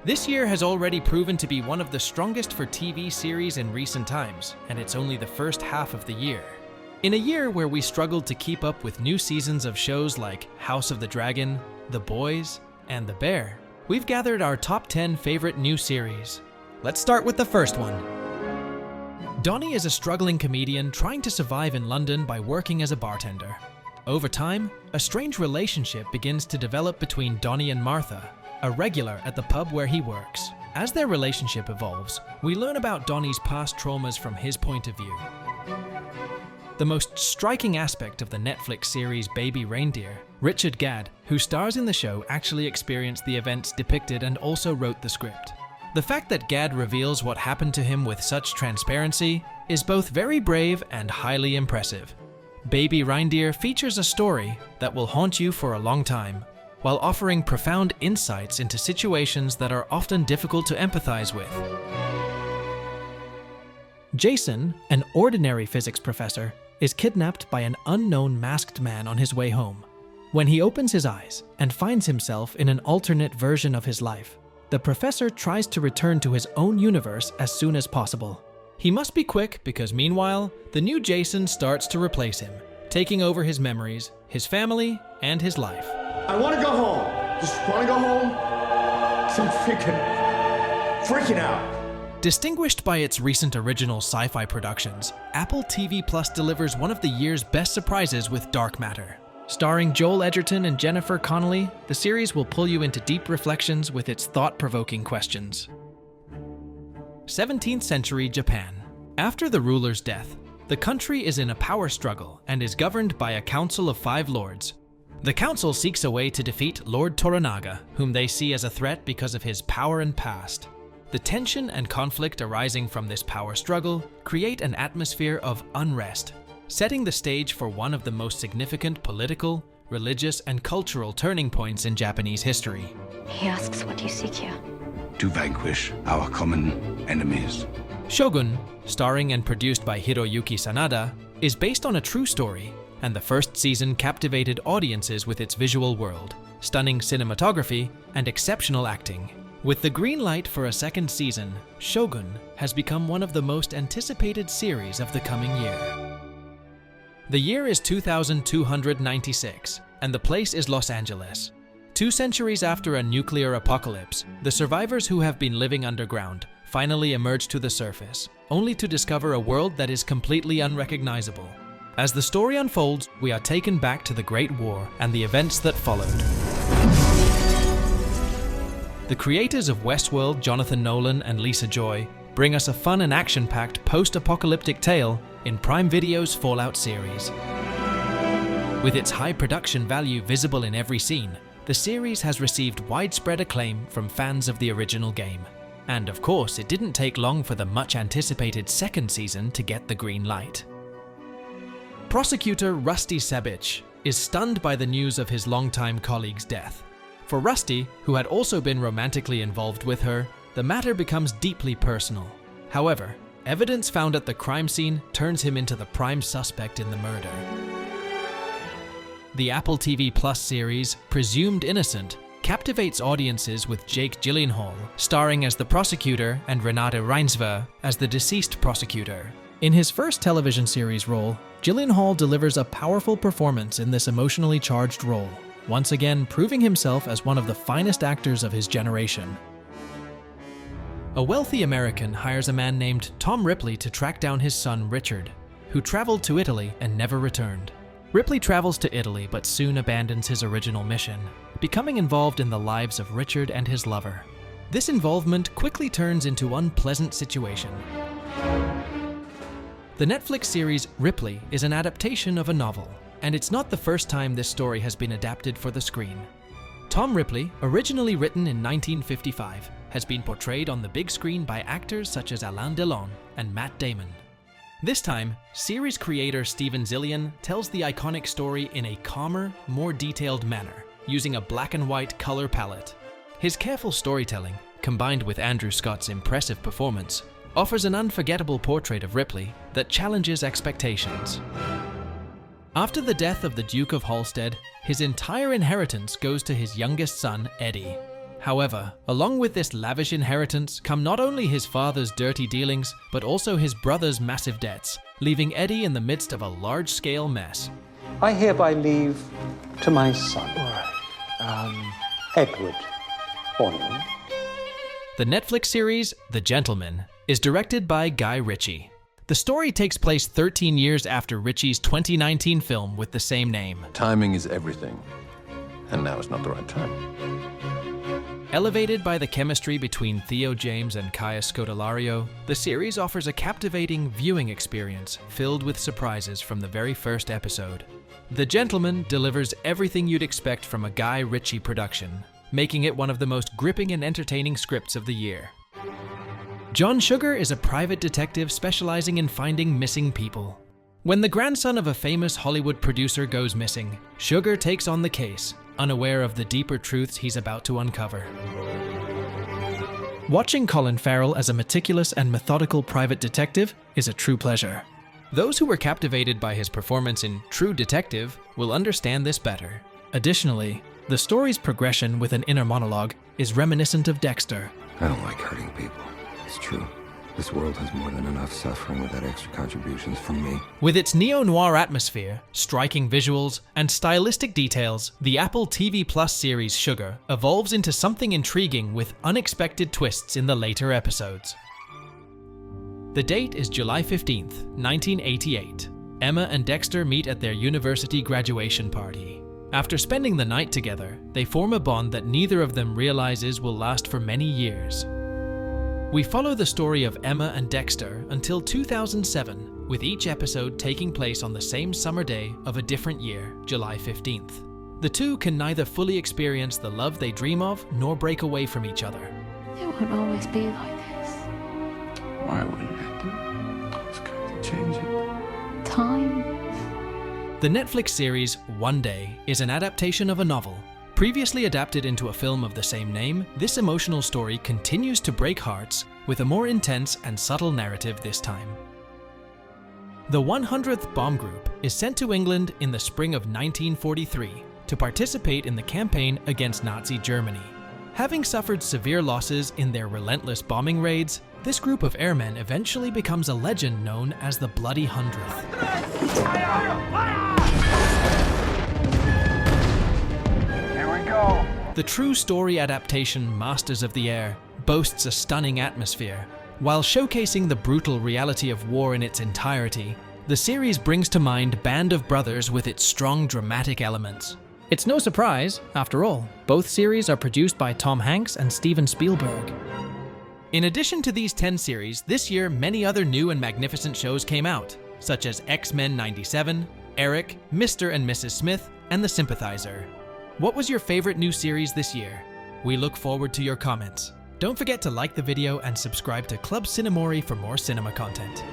This year has already proven to be one of the strongest for TV series in recent times, and it's only the first half of the year. In a year where we struggled to keep up with new seasons of shows like House of the Dragon, The Boys, and The Bear, we've gathered our top 10 favorite new series. Let's start with the first one. Donnie is a struggling comedian trying to survive in London by working as a bartender. Over time, a strange relationship begins to develop between Donnie and Martha, a regular at the pub where he works. As their relationship evolves, we learn about Donnie's past traumas from his point of view. The most striking aspect of the Netflix series Baby Reindeer, Richard Gadd, who stars in the show, actually experienced the events depicted and also wrote the script. The fact that Gadd reveals what happened to him with such transparency is both very brave and highly impressive. Baby Reindeer features a story that will haunt you for a long time, while offering profound insights into situations that are often difficult to empathize with. Jason, an ordinary physics professor, is kidnapped by an unknown masked man on his way home. When he opens his eyes and finds himself in an alternate version of his life, the professor tries to return to his own universe as soon as possible. He must be quick because meanwhile, the new Jason starts to replace him, taking over his memories, his family, and his life. I want to go home. Just want to go home. So I'm freaking out. Distinguished by its recent original sci-fi productions, Apple TV Plus delivers one of the year's best surprises with Dark Matter. Starring Joel Edgerton and Jennifer Connelly, the series will pull you into deep reflections with its thought-provoking questions. 17th century Japan. After the ruler's death, the country is in a power struggle and is governed by a council of 5 lords. The council seeks a way to defeat Lord Toranaga, whom they see as a threat because of his power and past. The tension and conflict arising from this power struggle create an atmosphere of unrest, setting the stage for one of the most significant political, religious, and cultural turning points in Japanese history. He asks what you seek here. To vanquish our common enemies. Shōgun, starring and produced by Hiroyuki Sanada, is based on a true story, and the first season captivated audiences with its visual world, stunning cinematography, and exceptional acting. With the green light for a second season, Shōgun has become one of the most anticipated series of the coming year. The year is 2296, and the place is Los Angeles. 2 centuries after a nuclear apocalypse, the survivors who have been living underground finally emerge to the surface, only to discover a world that is completely unrecognizable. As the story unfolds, we are taken back to the Great War and the events that followed. The creators of Westworld, Jonathan Nolan and Lisa Joy, bring us a fun and action-packed post-apocalyptic tale in Prime Video's Fallout series. With its high production value visible in every scene, the series has received widespread acclaim from fans of the original game. And of course, it didn't take long for the much-anticipated second season to get the green light. Prosecutor Rusty Sabich is stunned by the news of his longtime colleague's death. For Rusty, who had also been romantically involved with her, the matter becomes deeply personal. However, evidence found at the crime scene turns him into the prime suspect in the murder. The Apple TV Plus series, Presumed Innocent, captivates audiences with Jake Gyllenhaal starring as the prosecutor and Renate Reinsve as the deceased prosecutor. In his first television series role, Gyllenhaal delivers a powerful performance in this emotionally charged role, once again proving himself as one of the finest actors of his generation. A wealthy American hires a man named Tom Ripley to track down his son Richard, who traveled to Italy and never returned. Ripley travels to Italy but soon abandons his original mission, becoming involved in the lives of Richard and his lover. This involvement quickly turns into an unpleasant situation. The Netflix series Ripley is an adaptation of a novel, and it's not the first time this story has been adapted for the screen. Tom Ripley, originally written in 1955, has been portrayed on the big screen by actors such as Alain Delon and Matt Damon. This time, series creator Steven Zillian tells the iconic story in a calmer, more detailed manner, using a black and white color palette. His careful storytelling, combined with Andrew Scott's impressive performance, offers an unforgettable portrait of Ripley that challenges expectations. After the death of the Duke of Halstead, his entire inheritance goes to his youngest son, Eddie. However, along with this lavish inheritance come not only his father's dirty dealings, but also his brother's massive debts, leaving Eddie in the midst of a large-scale mess. I hereby leave to my son, Edward Bonham. The Netflix series, The Gentleman, is directed by Guy Ritchie. The story takes place 13 years after Ritchie's 2019 film with the same name. Timing is everything, and now is not the right time. Elevated by the chemistry between Theo James and Kaya Scodelario, the series offers a captivating viewing experience filled with surprises from the very first episode. The Gentleman delivers everything you'd expect from a Guy Ritchie production, making it one of the most gripping and entertaining scripts of the year. John Sugar is a private detective specializing in finding missing people. When the grandson of a famous Hollywood producer goes missing, Sugar takes on the case, unaware of the deeper truths he's about to uncover. Watching Colin Farrell as a meticulous and methodical private detective is a true pleasure. Those who were captivated by his performance in True Detective will understand this better. Additionally, the story's progression with an inner monologue is reminiscent of Dexter. I don't like hurting people. It's true. This world has more than enough suffering without extra contributions from me. With its neo-noir atmosphere, striking visuals, and stylistic details, the Apple TV Plus series Sugar evolves into something intriguing with unexpected twists in the later episodes. The date is July 15th, 1988. Emma and Dexter meet at their university graduation party. After spending the night together, they form a bond that neither of them realizes will last for many years. We follow the story of Emma and Dexter until 2007, with each episode taking place on the same summer day of a different year, July 15th. The two can neither fully experience the love they dream of nor break away from each other. It won't always be like this. Why wouldn't it do? It's going to change it. Time. The Netflix series One Day is an adaptation of a novel. Previously adapted into a film of the same name, this emotional story continues to break hearts with a more intense and subtle narrative this time. The 100th Bomb Group is sent to England in the spring of 1943 to participate in the campaign against Nazi Germany. Having suffered severe losses in their relentless bombing raids, this group of airmen eventually becomes a legend known as the Bloody 100th. The true story adaptation Masters of the Air boasts a stunning atmosphere. While showcasing the brutal reality of war in its entirety, the series brings to mind Band of Brothers with its strong dramatic elements. It's no surprise, after all, both series are produced by Tom Hanks and Steven Spielberg. In addition to these 10 series, this year many other new and magnificent shows came out, such as X-Men '97, Eric, Mr. and Mrs. Smith, and The Sympathizer. What was your favorite new series this year? We look forward to your comments. Don't forget to like the video and subscribe to Club Cinemori for more cinema content.